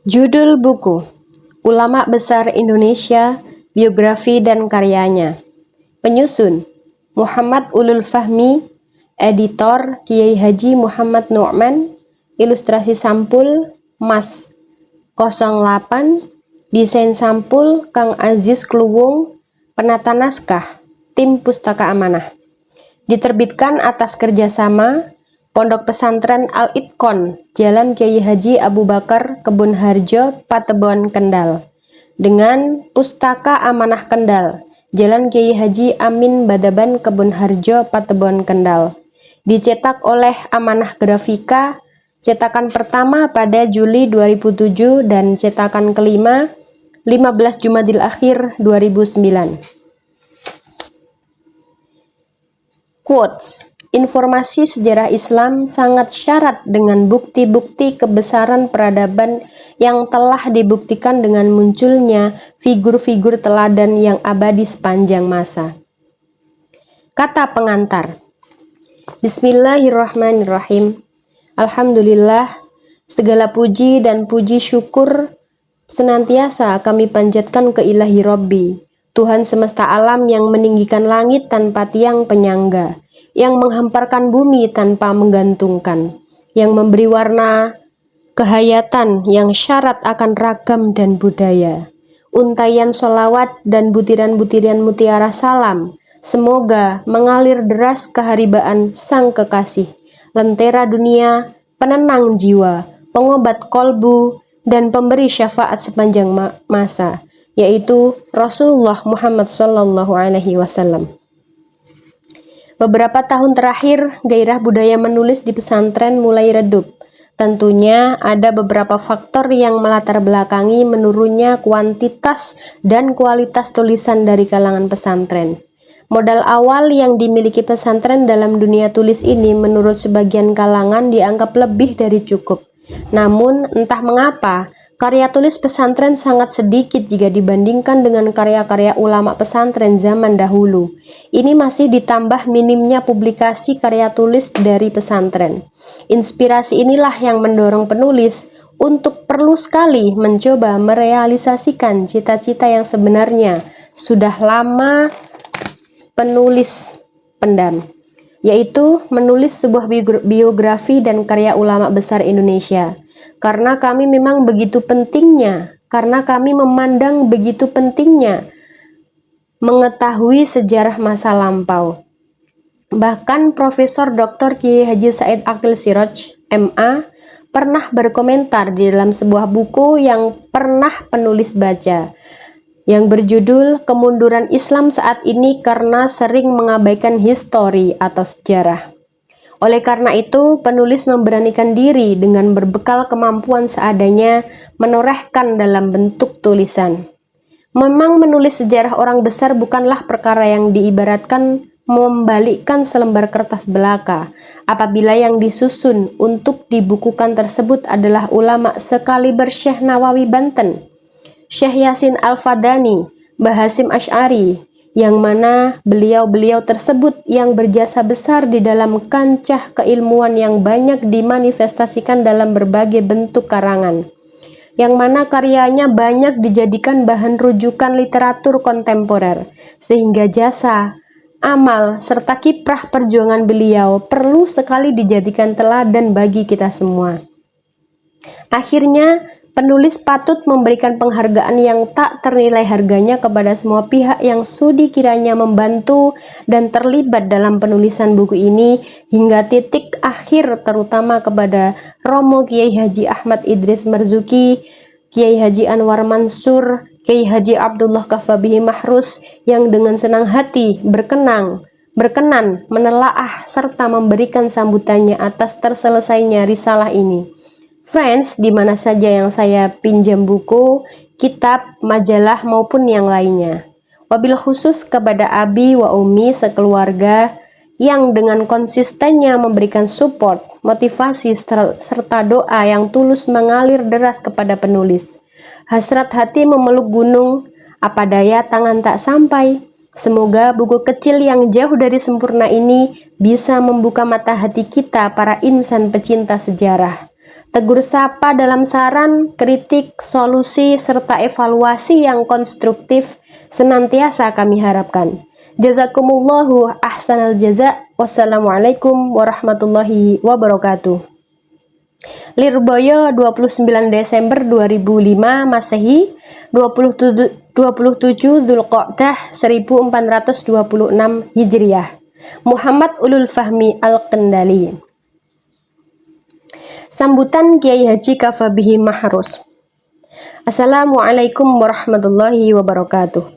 Judul buku: Ulama Besar Indonesia, Biografi dan Karyanya. Penyusun: Muhammad Ulul Fahmi. Editor: Kiai Haji Muhammad Nu'man. Ilustrasi sampul: Mas 08. Desain sampul: Kang Aziz Kluwung. Penata naskah: Tim Pustaka Amanah. Diterbitkan atas kerjasama Pondok Pesantren Al-Itqon, Jalan Kiai Haji Abu Bakar, Kebun Harjo, Patebon, Kendal, dengan Pustaka Amanah Kendal, Jalan Kiai Haji Amin Badaban, Kebun Harjo, Patebon, Kendal. Dicetak oleh Amanah Grafika, cetakan pertama pada Juli 2007 dan cetakan kelima 15 Jumadil Akhir 2009. Quotes: informasi sejarah Islam sangat syarat dengan bukti-bukti kebesaran peradaban yang telah dibuktikan dengan munculnya figur-figur teladan yang abadi sepanjang masa. Kata pengantar. Bismillahirrahmanirrahim. Alhamdulillah, segala puji dan puji syukur senantiasa kami panjatkan ke Ilahi Robbi, Tuhan semesta alam yang meninggikan langit tanpa tiang penyangga, yang menghamparkan bumi tanpa menggantungkan, yang memberi warna kehayatan yang syarat akan ragam dan budaya. Untayan solawat dan butiran-butiran mutiara salam semoga mengalir deras keharibaan Sang Kekasih, lentera dunia, penenang jiwa, pengobat kolbu, dan pemberi syafaat sepanjang masa, yaitu Rasulullah Muhammad SAW. Beberapa tahun terakhir, gairah budaya menulis di pesantren mulai redup. Tentunya ada beberapa faktor yang melatar belakangi menurunnya kuantitas dan kualitas tulisan dari kalangan pesantren. Modal awal yang dimiliki pesantren dalam dunia tulis ini menurut sebagian kalangan dianggap lebih dari cukup. Namun, entah mengapa, karya tulis pesantren sangat sedikit jika dibandingkan dengan karya-karya ulama pesantren zaman dahulu. Ini masih ditambah minimnya publikasi karya tulis dari pesantren. Inspirasi inilah yang mendorong penulis untuk perlu sekali mencoba merealisasikan cita-cita yang sebenarnya sudah lama penulis pendam, yaitu menulis sebuah biografi dan karya ulama besar Indonesia. Karena kami memang begitu pentingnya, karena kami memandang begitu pentingnya mengetahui sejarah masa lampau. Bahkan Profesor Dr. Kiai Haji Said Aqil Siraj, MA, pernah berkomentar di dalam sebuah buku yang pernah penulis baca, yang berjudul Kemunduran Islam Saat Ini Karena Sering Mengabaikan Histori atau Sejarah. Oleh karena itu, penulis memberanikan diri dengan berbekal kemampuan seadanya menorehkan dalam bentuk tulisan. Memang menulis sejarah orang besar bukanlah perkara yang diibaratkan membalikkan selembar kertas belaka, apabila yang disusun untuk dibukukan tersebut adalah ulama sekaliber Syekh Nawawi Banten, Syekh Yasin Al-Fadani, Mbah Hasyim Asy'ari, yang mana beliau-beliau tersebut yang berjasa besar di dalam kancah keilmuan yang banyak dimanifestasikan dalam berbagai bentuk karangan, yang mana karyanya banyak dijadikan bahan rujukan literatur kontemporer, sehingga jasa, amal, serta kiprah perjuangan beliau perlu sekali dijadikan teladan bagi kita semua. Akhirnya, penulis patut memberikan penghargaan yang tak ternilai harganya kepada semua pihak yang sudi kiranya membantu dan terlibat dalam penulisan buku ini hingga titik akhir, terutama kepada Romo Kiai Haji Ahmad Idris Marzuki, Kiai Haji Anwar Mansur, Kiai Haji Abdullah Kafabihi Mahrus yang dengan senang hati berkenan menelaah serta memberikan sambutannya atas terselesainya risalah ini. Friends, di mana saja yang saya pinjam buku, kitab, majalah maupun yang lainnya. Wabil khusus kepada Abi wa Umi sekeluarga yang dengan konsistennya memberikan support, motivasi, serta doa yang tulus mengalir deras kepada penulis. Hasrat hati memeluk gunung, apa daya tangan tak sampai. Semoga buku kecil yang jauh dari sempurna ini bisa membuka mata hati kita para insan pecinta sejarah. Tegur sapa dalam saran, kritik, solusi, serta evaluasi yang konstruktif senantiasa kami harapkan. Jazakumullahu ahsanal jaza. Wassalamualaikum warahmatullahi wabarakatuh. Lirboyo 29 Desember 2005 Masehi, 27 Dzulqa'dah 1426 Hijriah. Muhammad Ulul Fahmi Al-Kendali. Sambutan Kiai Haji Kafabihi Mahrus. Assalamualaikum warahmatullahi wabarakatuh.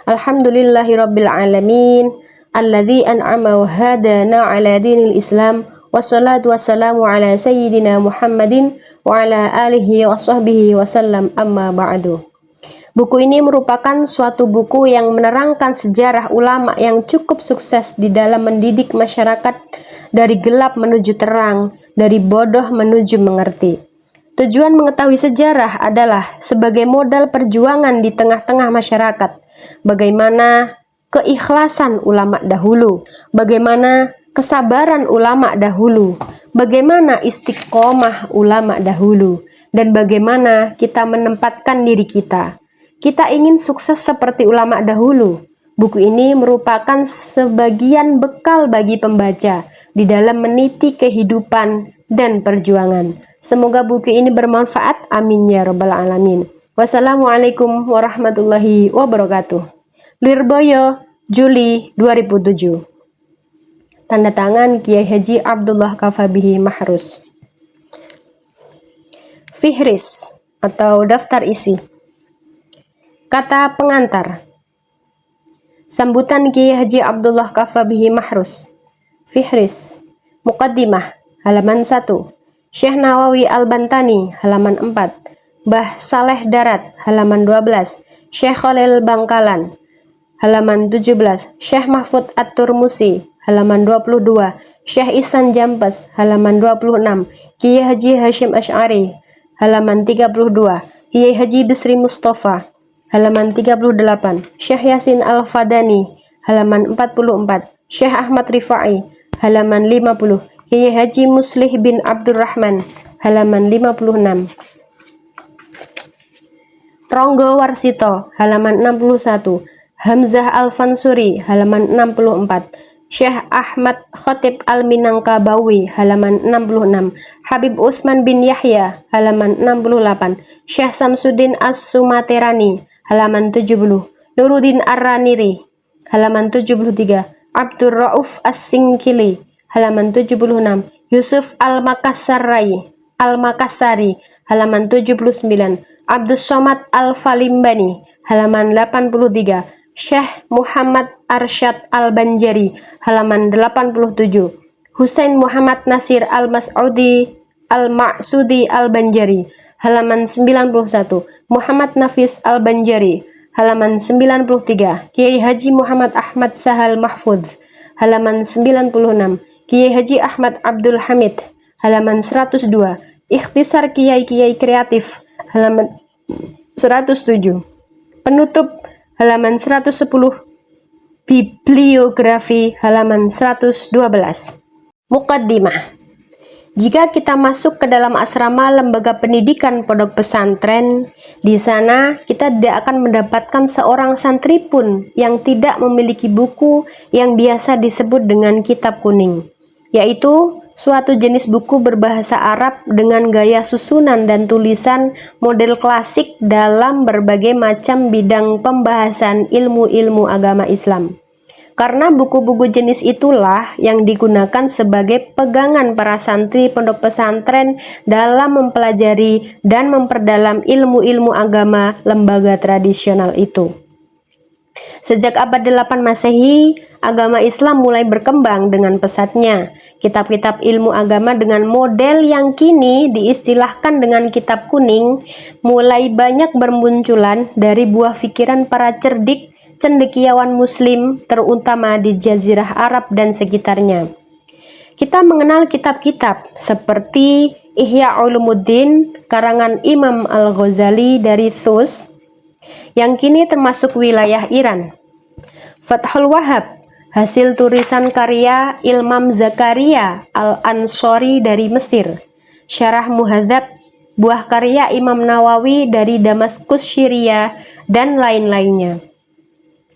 Alhamdulillahirabbil alamin, alladzi an'ama wa hadana ala dinil Islam, wassalatu wassalamu ala sayyidina Muhammadin wa ala alihi wa sahbihi wasallam, amma ba'du. Buku ini merupakan suatu buku yang menerangkan sejarah ulama yang cukup sukses di dalam mendidik masyarakat dari gelap menuju terang, dari bodoh menuju mengerti. Tujuan mengetahui sejarah adalah sebagai modal perjuangan di tengah-tengah masyarakat. Bagaimana keikhlasan ulama dahulu, bagaimana kesabaran ulama dahulu, bagaimana istiqomah ulama dahulu, dan bagaimana kita menempatkan diri kita. Kita ingin sukses seperti ulama dahulu. Buku ini merupakan sebagian bekal bagi pembaca di dalam meniti kehidupan dan perjuangan. Semoga buku ini bermanfaat. Amin ya rabbal alamin. Wassalamualaikum warahmatullahi wabarakatuh. Lirboyo, Juli 2007. Tanda tangan Kiai Haji Abdullah Kafabihi Mahrus. Fihris atau daftar isi. Kata pengantar. Sambutan Kiai Haji Abdullah Kafabihi Mahrus. Fihris. Muqaddimah halaman 1. Syekh Nawawi Al-Bantani halaman 4. Mbah Saleh Darat halaman 12. Syekh Khalil Bangkalan halaman 17. Syekh Mahfud At-Turmusi halaman 22. Syekh Ihsan Jampes halaman 26. Kiai Haji Hashim Asy'ari halaman 32. Kiai Haji Bisri Mustafa halaman 38. Syekh Yasin Al-Fadani halaman 44. Syekh Ahmad Rifai halaman 50. Kiai Haji Muslih bin Abdurrahman halaman 56. Ronggo Warsito halaman 61. Hamzah Al-Fansuri halaman 64. Syekh Ahmad Khatib Al-Minangkabawi halaman 66. Habib Utsman bin Yahya halaman 68. Syekh Samsuddin As-Sumaterani halaman 70. Nuruddin Ar-Raniri halaman 73. Abdur Rauf As-Singkili halaman 76. Yusuf Al-Makassari halaman 79. Abdus Somad Al-Falimbani halaman 83. Syekh Muhammad Arsyad Al-Banjari halaman 87. Husain Muhammad Nasir Al-Mas'udi Al-Ma'sudi Al-Banjari halaman 91. Muhammad Nafis Al-Banjari halaman 93. Kiai Haji Muhammad Ahmad Sahal Mahfudz halaman 96. Kiai Haji Ahmad Abdul Hamid halaman 102. Ikhtisar Kiai-Kiai Kreatif halaman 107. Penutup halaman 110. Bibliografi halaman 112. Muqaddimah. Jika kita masuk ke dalam asrama lembaga pendidikan pondok pesantren, di sana kita tidak akan mendapatkan seorang santri pun yang tidak memiliki buku yang biasa disebut dengan kitab kuning, yaitu suatu jenis buku berbahasa Arab dengan gaya susunan dan tulisan model klasik dalam berbagai macam bidang pembahasan ilmu-ilmu agama Islam. Karena buku-buku jenis itulah yang digunakan sebagai pegangan para santri pondok pesantren dalam mempelajari dan memperdalam ilmu-ilmu agama lembaga tradisional itu. Sejak abad 8 Masehi, agama Islam mulai berkembang dengan pesatnya. Kitab-kitab ilmu agama dengan model yang kini diistilahkan dengan kitab kuning mulai banyak bermunculan dari buah pikiran para cerdik cendekiawan muslim, terutama di Jazirah Arab dan sekitarnya. Kita mengenal kitab-kitab seperti Ihya Ulumuddin karangan Imam Al-Ghazali dari Thus yang kini termasuk wilayah Iran, Fathul Wahhab hasil tulisan karya Imam Zakaria Al-Ansori dari Mesir, Syarah Muhadzab, buah karya Imam Nawawi dari Damaskus, Syria, dan lain-lainnya.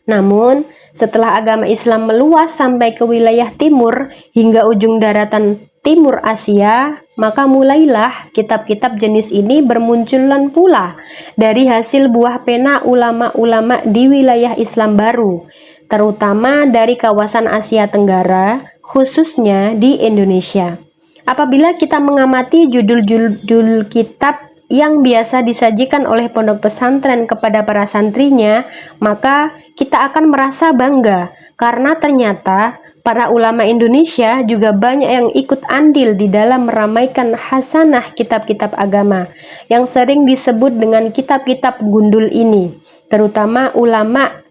Namun, setelah agama Islam meluas sampai ke wilayah timur hingga ujung daratan timur Asia, maka mulailah kitab-kitab jenis ini bermunculan pula dari hasil buah pena ulama-ulama di wilayah Islam baru, terutama dari kawasan Asia Tenggara, khususnya di Indonesia. Apabila kita mengamati judul-judul kitab yang biasa disajikan oleh pondok pesantren kepada para santrinya, maka kita akan merasa bangga karena ternyata para ulama Indonesia juga banyak yang ikut andil di dalam meramaikan hasanah kitab-kitab agama yang sering disebut dengan kitab-kitab gundul ini, terutama ulama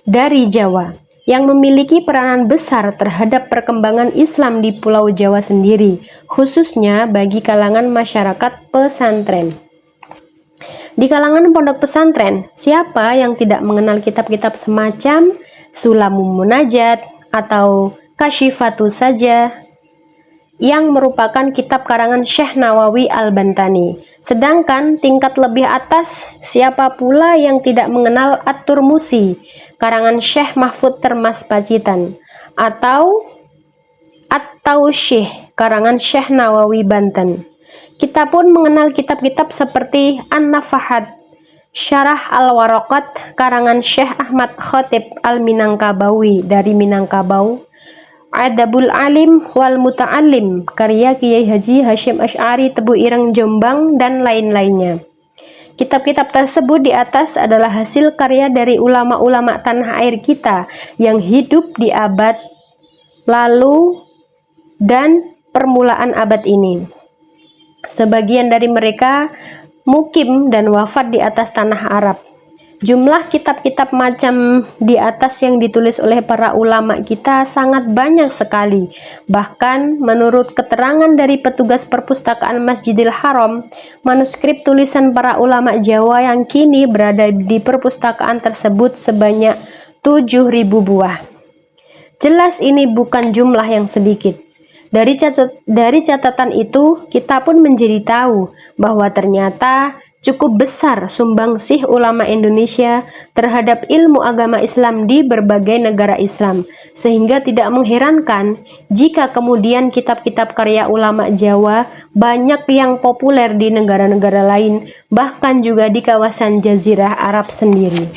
dari Jawa yang memiliki peranan besar terhadap perkembangan Islam di Pulau Jawa sendiri, khususnya bagi kalangan masyarakat pesantren. Di kalangan pondok pesantren, siapa yang tidak mengenal kitab-kitab semacam Sulamun Munajat atau Kasyifatus Saja yang merupakan kitab karangan Syekh Nawawi Al-Bantani. Sedangkan tingkat lebih atas, siapa pula yang tidak mengenal At-Turmusi karangan Syekh Mahfud Termas Pacitan atau At-Tausyih karangan Syekh Nawawi Banten. Kita pun mengenal kitab-kitab seperti An-Nafahat, Syarah Al-Waraqat karangan Syekh Ahmad Khatib Al-Minangkabawi dari Minangkabau, Adabul Alim wal Muta'alim karya Kiai Haji Hashim Asy'ari Tebu Ireng Jombang, dan lain-lainnya. Kitab-kitab tersebut di atas adalah hasil karya dari ulama-ulama tanah air kita yang hidup di abad lalu dan permulaan abad ini. Sebagian dari mereka mukim dan wafat di atas tanah Arab. Jumlah kitab-kitab macam di atas yang ditulis oleh para ulama kita sangat banyak sekali. Bahkan menurut keterangan dari petugas perpustakaan Masjidil Haram, manuskrip tulisan para ulama Jawa yang kini berada di perpustakaan tersebut sebanyak 7.000 buah. Jelas ini bukan jumlah yang sedikit. Dari catatan itu, kita pun menjadi tahu bahwa ternyata cukup besar sumbangsih ulama Indonesia terhadap ilmu agama Islam di berbagai negara Islam, sehingga tidak mengherankan jika kemudian kitab-kitab karya ulama Jawa banyak yang populer di negara-negara lain, bahkan juga di kawasan Jazirah Arab sendiri.